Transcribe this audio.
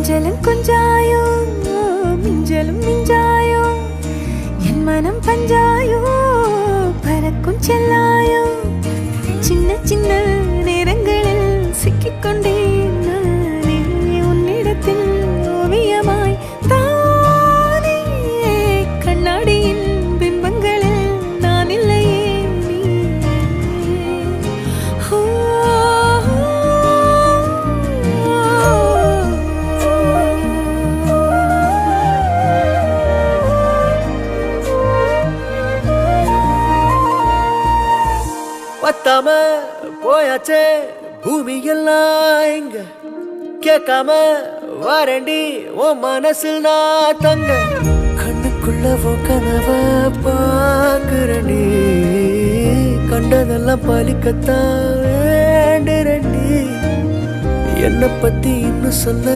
கொஞ்சலும் கொஞ்சாயோ மிஞ்சலும் மிஞ்சாயோ என் மனம் பஞ்சாயோ பறக்கும் செல்லாயோ சின்ன சின்ன நேரங்களில் சிக்கிக்கொண்டேன் நானே உன்னிடத்தில் ஓவியமாய் தானே கண்ணாடியின் பிம்பங்களில் நான் இல்லையே நீ பத்தாம போயாச்சே பூமி எல்லாம் இங்க கேட்காம வாரண்டி உன் மனசில் நான் தங்க கண்ணுக்குள்ள கனவ பாக்குறண்டி கண்டதெல்லாம் பலிக்கத்தான் வேண்டுறண்டி என்னை பத்தி இன்னும் சொல்ல